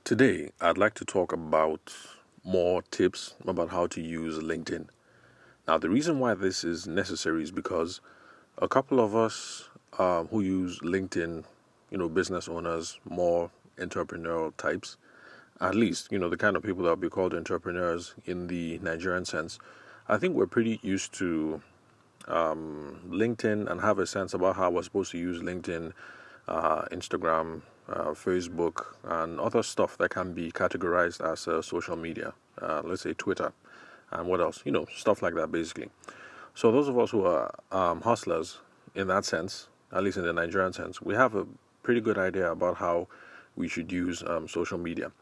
Today, I'd like to talk about more tips about how to use LinkedIn. Now, the reason why this is necessary is because a couple of us who use LinkedIn, business owners, more entrepreneurial types, at least, the kind of people that would be called entrepreneurs in the Nigerian sense, I think we're pretty used to LinkedIn and have a sense about how we're supposed to use LinkedIn, Instagram, Facebook, and other stuff that can be categorized as social media. Let's say Twitter, and what else? Stuff like that, basically. So those of us who are hustlers in that sense, at least in the Nigerian sense, we have a pretty good idea about how we should use social media.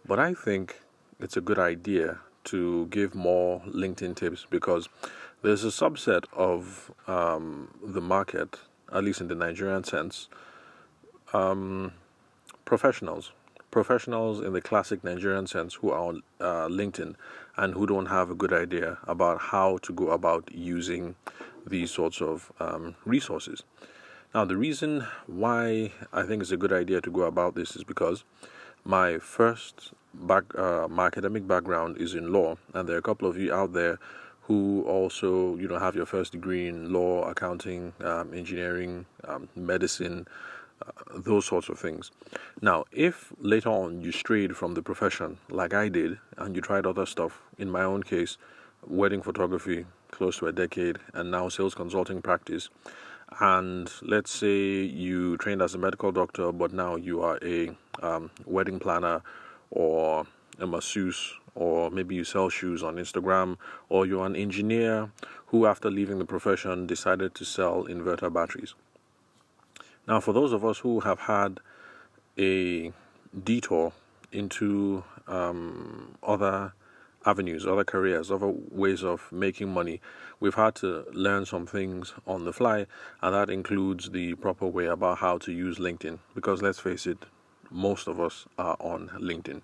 But I think it's a good idea to give more LinkedIn tips because there's a subset of the market, at least in the Nigerian sense, professionals in the classic Nigerian sense who are on LinkedIn and who don't have a good idea about how to go about using these sorts of resources. Now, the reason why I think it's a good idea to go about this is because my my academic background is in law, and there are a couple of you out there who also, have your first degree in law, accounting, engineering, medicine, those sorts of things. Now, if later on you strayed from the profession like I did and you tried other stuff, in my own case, wedding photography, close to a decade, and now sales consulting practice, and let's say you trained as a medical doctor, but now you are a wedding planner or a masseuse, or maybe you sell shoes on Instagram, or you're an engineer who, after leaving the profession, decided to sell inverter batteries. Now, for those of us who have had a detour into other avenues, other careers, other ways of making money, we've had to learn some things on the fly, and that includes the proper way about how to use LinkedIn. Because let's face it, most of us are on LinkedIn.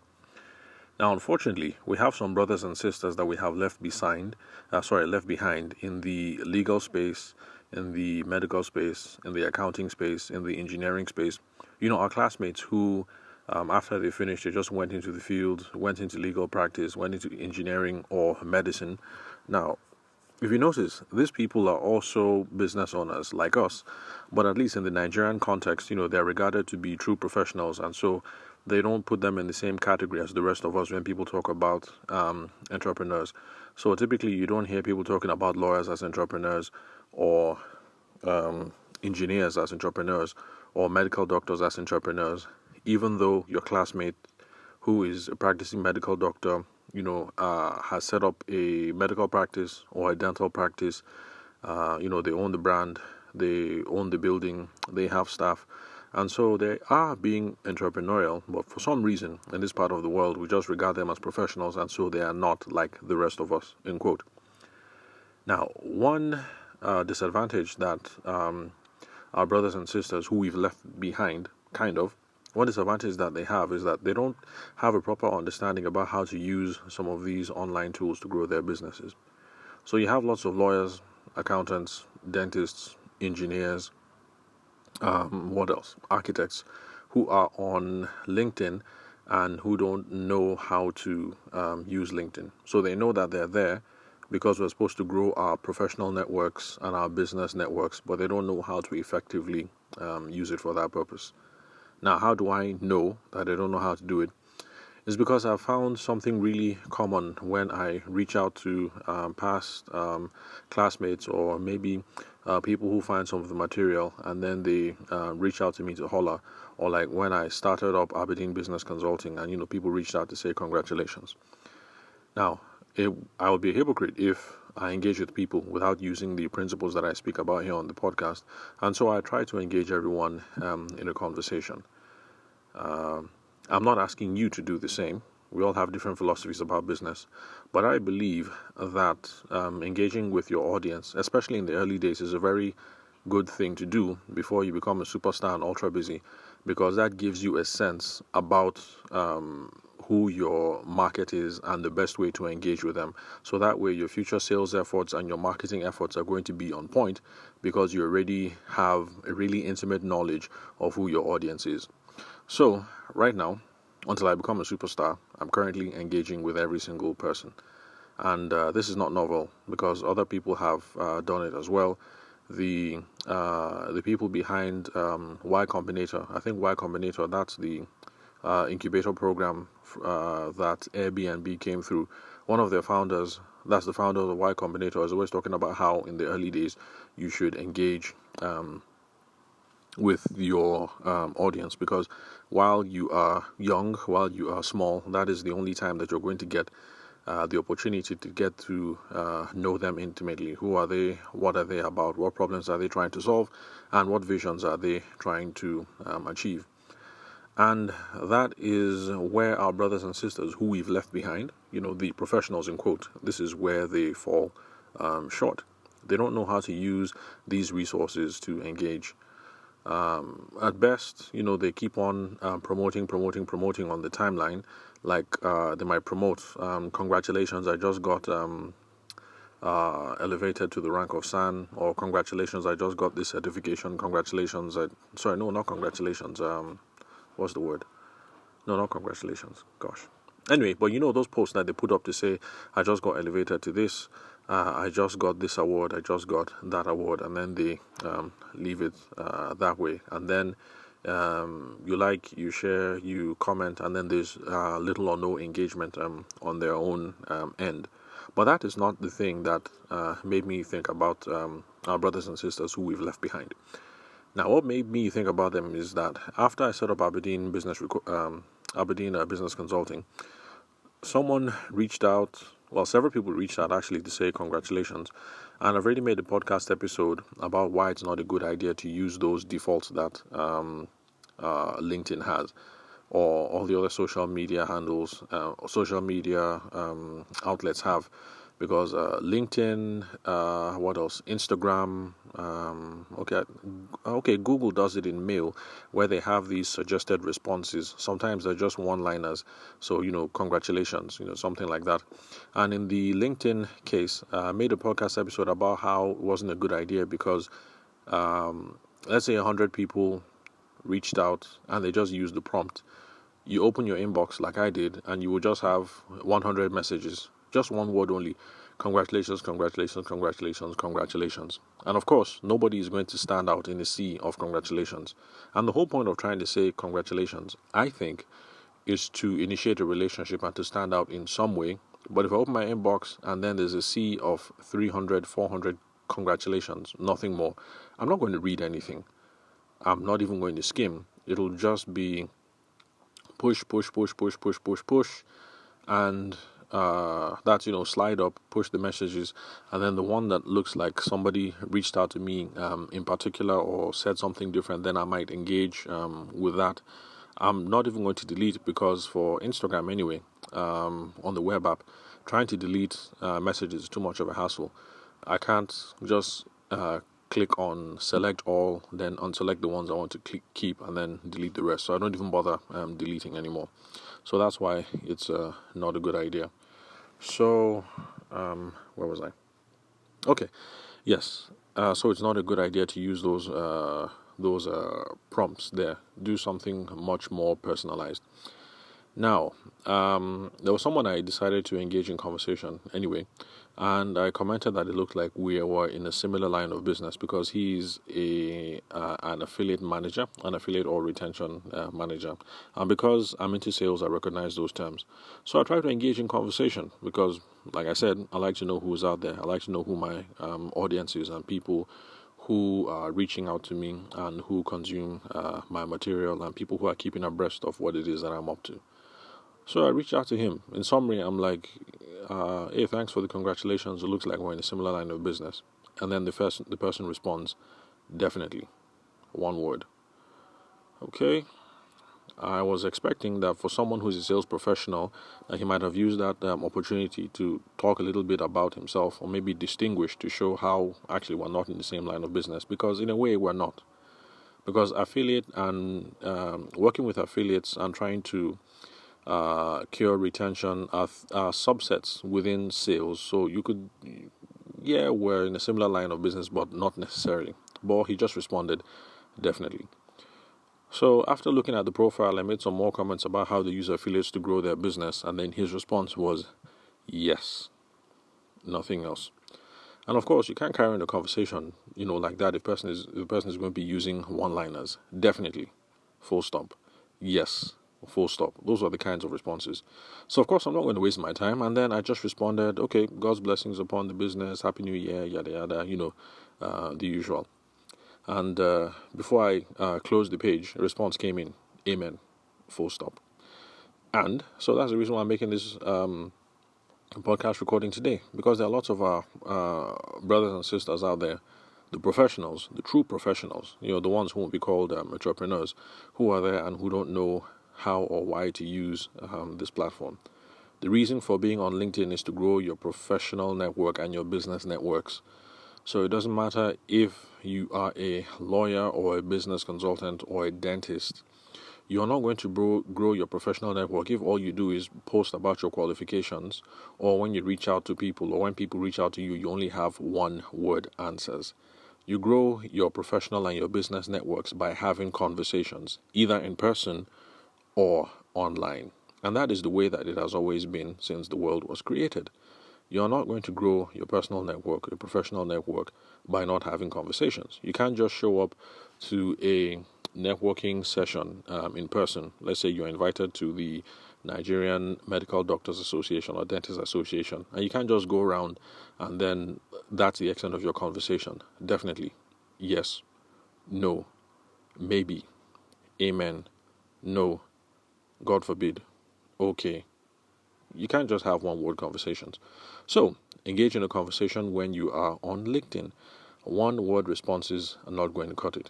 Now, unfortunately, we have some brothers and sisters that we have left behind in the legal space, in the medical space, in the accounting space, in the engineering space. Our classmates who, after they finished, they just went into the field, went into legal practice, went into engineering or medicine. Now, if you notice, these people are also business owners like us, but at least in the Nigerian context, they're regarded to be true professionals, and so they don't put them in the same category as the rest of us when people talk about entrepreneurs. So typically, you don't hear people talking about lawyers as entrepreneurs, or engineers as entrepreneurs, or medical doctors as entrepreneurs, even though your classmate who is a practicing medical doctor, has set up a medical practice or a dental practice. They own the brand, they own the building, they have staff. And so they are being entrepreneurial, but for some reason in this part of the world, we just regard them as professionals, and so they are not like the rest of us, end quote. Now, one disadvantage that our brothers and sisters who we've left behind, one disadvantage that they have is that they don't have a proper understanding about how to use some of these online tools to grow their businesses. So you have lots of lawyers, accountants, dentists, engineers, what else? Architects who are on LinkedIn and who don't know how to use LinkedIn. So they know that they're there because we're supposed to grow our professional networks and our business networks, but they don't know how to effectively use it for that purpose. Now, how do I know that I don't know how to do it? It's because I've found something really common when I reach out to past classmates, or maybe people who find some of the material and then they reach out to me to holler, or like when I started up Aberdeen Business Consulting and people reached out to say congratulations. Now, I would be a hypocrite if I engage with people without using the principles that I speak about here on the podcast, and so I try to engage everyone in a conversation. I'm not asking you to do the same. We all have different philosophies about business, but I believe that engaging with your audience, especially in the early days, is a very good thing to do before you become a superstar and ultra busy, because that gives you a sense about who your market is and the best way to engage with them. So that way your future sales efforts and your marketing efforts are going to be on point, because you already have a really intimate knowledge of who your audience is. So right now, until I become a superstar, I'm currently engaging with every single person. And this is not novel because other people have done it as well. The people behind Y Combinator, I think Y Combinator, that's the incubator program that Airbnb came through. One of their founders, that's the founder of the Y Combinator, is always talking about how in the early days you should engage with your audience, because while you are young, while you are small, that is the only time that you're going to get the opportunity to get to know them intimately. Who are they? What are they about? What problems are they trying to solve? And what visions are they trying to achieve? And that is where our brothers and sisters who we've left behind, the professionals in quote, this is where they fall short. They don't know how to use these resources to engage. At best, they keep on promoting on the timeline. Like they might promote, congratulations, I just got elevated to the rank of SAN, or congratulations, I just got this certification, congratulations, sorry, no, not congratulations, what's the word? No, not congratulations, gosh. Anyway, but those posts that they put up to say, I just got elevated to this, I just got this award, I just got that award, and then they leave it that way. And then you like, you share, you comment, and then there's little or no engagement on their own end. But that is not the thing that made me think about our brothers and sisters who we've left behind. Now, what made me think about them is that after I set up Aberdeen Business Consulting, someone reached out. Well, several people reached out actually to say congratulations, and I've already made a podcast episode about why it's not a good idea to use those defaults that LinkedIn has, or all the other social media handles, social media outlets have, because LinkedIn, what else? Instagram, okay, Google does it in mail, where they have these suggested responses. Sometimes they're just one-liners, so congratulations, something like that. And in the LinkedIn case, I made a podcast episode about how it wasn't a good idea because, let's say 100 people reached out and they just used the prompt. You open your inbox like I did, and you will just have 100 messages, just one word only: congratulations, congratulations, congratulations, congratulations. And of course, nobody is going to stand out in a sea of congratulations. And the whole point of trying to say congratulations, I think, is to initiate a relationship and to stand out in some way. But if I open my inbox and then there's a sea of 300, 400 congratulations, nothing more, I'm not going to read anything. I'm not even going to skim. It'll just be push, push, push, push, push, push, push, and that's slide up, push the messages, and then the one that looks like somebody reached out to me in particular or said something different, then I might engage with that. I'm not even going to delete, because for Instagram anyway, on the web app, trying to delete messages is too much of a hassle. I can't just click on select all, then unselect the ones I want to keep, and then delete the rest. So I don't even bother deleting anymore. So that's why it's not a good idea. So where was I? Okay, yes. So it's not a good idea to use those prompts there. Do something much more personalized. Now, there was someone I decided to engage in conversation anyway, and I commented that it looked like we were in a similar line of business, because he's an affiliate manager, an affiliate or retention manager, and because I'm into sales, I recognize those terms. So I try to engage in conversation because, like I said, I like to know who's out there. I like to know who my audience is and people who are reaching out to me and who consume my material, and people who are keeping abreast of what it is that I'm up to. So I reached out to him. In summary, I'm like, hey, thanks for the congratulations. It looks like we're in a similar line of business. And then the person responds, definitely. One word. Okay. I was expecting that for someone who's a sales professional, he might have used that opportunity to talk a little bit about himself, or maybe distinguish to show how actually we're not in the same line of business, because in a way we're not. Because affiliate and working with affiliates and trying to cure retention are subsets within sales. So you could, we're in a similar line of business, but not necessarily. But he just responded, definitely. So after looking at the profile, I made some more comments about how they use affiliates to grow their business, and then his response was, yes, nothing else. And of course, you can't carry on a conversation, like that if the person is going to be using one-liners. Definitely, full stop. Yes, full stop. Those are the kinds of responses. So of course, I'm not going to waste my time. And then I just responded, okay, God's blessings upon the business, Happy New Year, yada yada, the usual. And before I closed the page, a response came in, Amen, full stop. And so that's the reason why I'm making this podcast recording today, because there are lots of our brothers and sisters out there, the professionals, the true professionals, the ones who won't be called entrepreneurs, who are there and who don't know how or why to use this platform. The reason for being on LinkedIn is to grow your professional network and your business networks. So it doesn't matter if you are a lawyer or a business consultant or a dentist. You're not going to grow your professional network if all you do is post about your qualifications, or when you reach out to people, or when people reach out to you, you only have one-word answers. You grow your professional and your business networks by having conversations, either in person or online. And that is the way that it has always been since the world was created. You're not going to grow your personal network, your professional network, by not having conversations. You can't just show up to a networking session in person. Let's say you're invited to the Nigerian Medical Doctors Association or Dentists Association, and you can't just go around and then that's the extent of your conversation. Definitely, yes, no, maybe, amen, no, God forbid, okay. You can't just have one-word conversations. So, engage in a conversation when you are on LinkedIn. One-word responses are not going to cut it.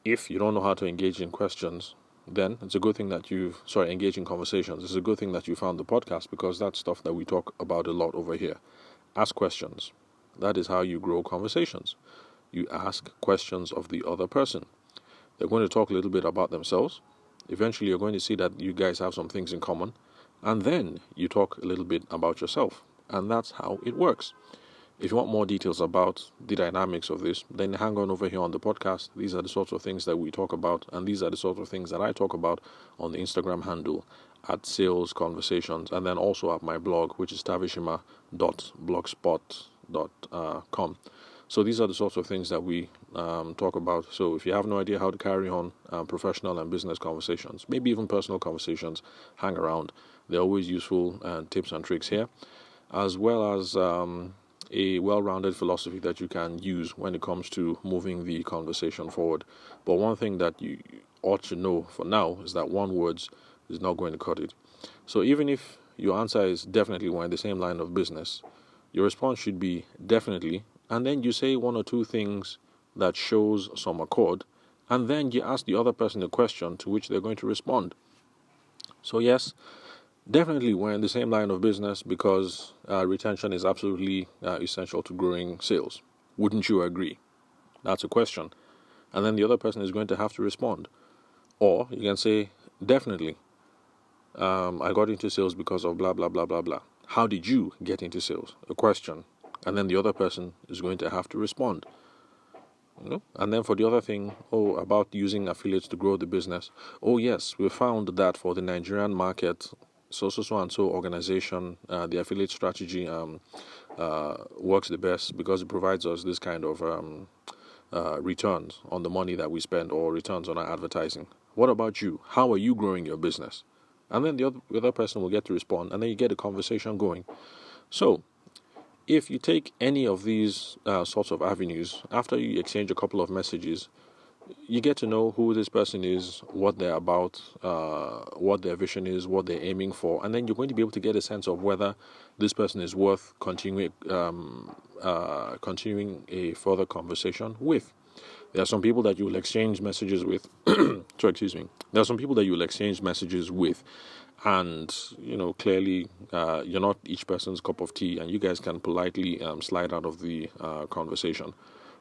If you don't know how to engage in questions, then it's a good thing that engage in conversations. It's a good thing that you found the podcast, because that's stuff that we talk about a lot over here. Ask questions. That is how you grow conversations. You ask questions of the other person. They're going to talk a little bit about themselves. Eventually, you're going to see that you guys have some things in common. And then you talk a little bit about yourself. And that's how it works. If you want more details about the dynamics of this, then hang on over here on the podcast. These are the sorts of things that we talk about, and these are the sorts of things that I talk about on the Instagram handle at Sales Conversations, and then also at my blog, which is tavishima.blogspot.com. So these are the sorts of things that we talk about. So if you have no idea how to carry on professional and business conversations, maybe even personal conversations, hang around. They're always useful tips and tricks here, as well as a well-rounded philosophy that you can use when it comes to moving the conversation forward. But one thing that you ought to know for now is that one word is not going to cut it. So even if your answer is definitely, we're in the same line of business, your response should be definitely, and then you say one or two things that shows some accord, and then you ask the other person a question to which they're going to respond. So yes, definitely we're in the same line of business, because retention is absolutely essential to growing sales. Wouldn't you agree? That's a question. And then the other person is going to have to respond. Or you can say, definitely, I got into sales because of blah, blah, blah, blah, blah. How did you get into sales? A question. And then the other person is going to have to respond. And then for the other thing, about using affiliates to grow the business. Oh yes, we found that for the Nigerian market, so and so organization, the affiliate strategy works the best, because it provides us this kind of returns on the money that we spend, or returns on our advertising. What about you? How are you growing your business? And then the other person will get to respond, and then you get a conversation going. So if you take any of these sorts of avenues, after you exchange a couple of messages, you get to know who this person is, what they're about, what their vision is, what they're aiming for, and then you're going to be able to get a sense of whether this person is worth continuing a further conversation with. There are some people that you will exchange messages with. There are some people that you will exchange messages with, and clearly you're not each person's cup of tea, and you guys can politely slide out of the conversation,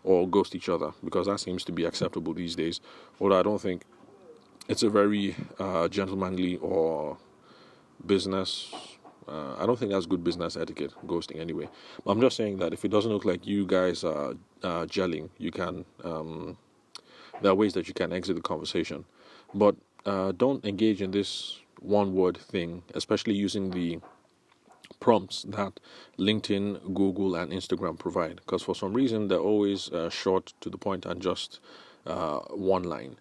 or ghost each other, because that seems to be acceptable these days. Although I don't think it's a very gentlemanly or business. I don't think that's good business etiquette, ghosting anyway. But I'm just saying that if it doesn't look like you guys are gelling, you can. There are ways that you can exit the conversation. But don't engage in this one word thing, especially using the prompts that LinkedIn, Google, and Instagram provide. Because for some reason, they're always short, to the point, and just one line.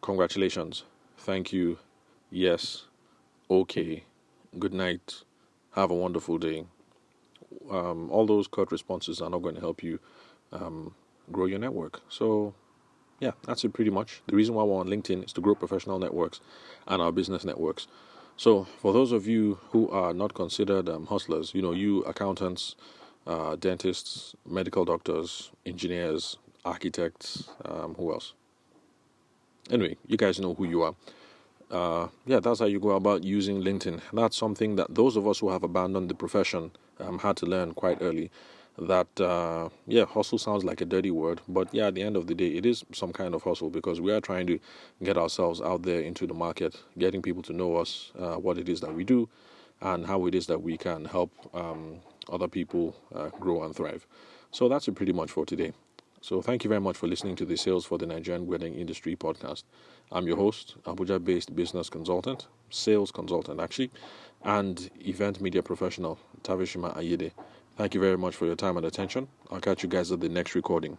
Congratulations. Thank you. Yes. Okay. Good night. Have a wonderful day. All those curt responses are not going to help you grow your network. So, yeah, that's it pretty much. The reason why we're on LinkedIn is to grow professional networks and our business networks. So, for those of you who are not considered hustlers, you accountants, dentists, medical doctors, engineers, architects, who else? Anyway, you guys know who you are. Yeah, that's how you go about using LinkedIn. That's something that those of us who have abandoned the profession had to learn quite early. That, hustle sounds like a dirty word, but yeah, at the end of the day, it is some kind of hustle, because we are trying to get ourselves out there into the market, getting people to know us, what it is that we do, and how it is that we can help other people grow and thrive. So that's it pretty much for today. So thank you very much for listening to the Sales for the Nigerian Wedding Industry podcast. I'm your host, Abuja-based business consultant, sales consultant actually, and event media professional, Tavishima Ayede. Thank you very much for your time and attention. I'll catch you guys at the next recording.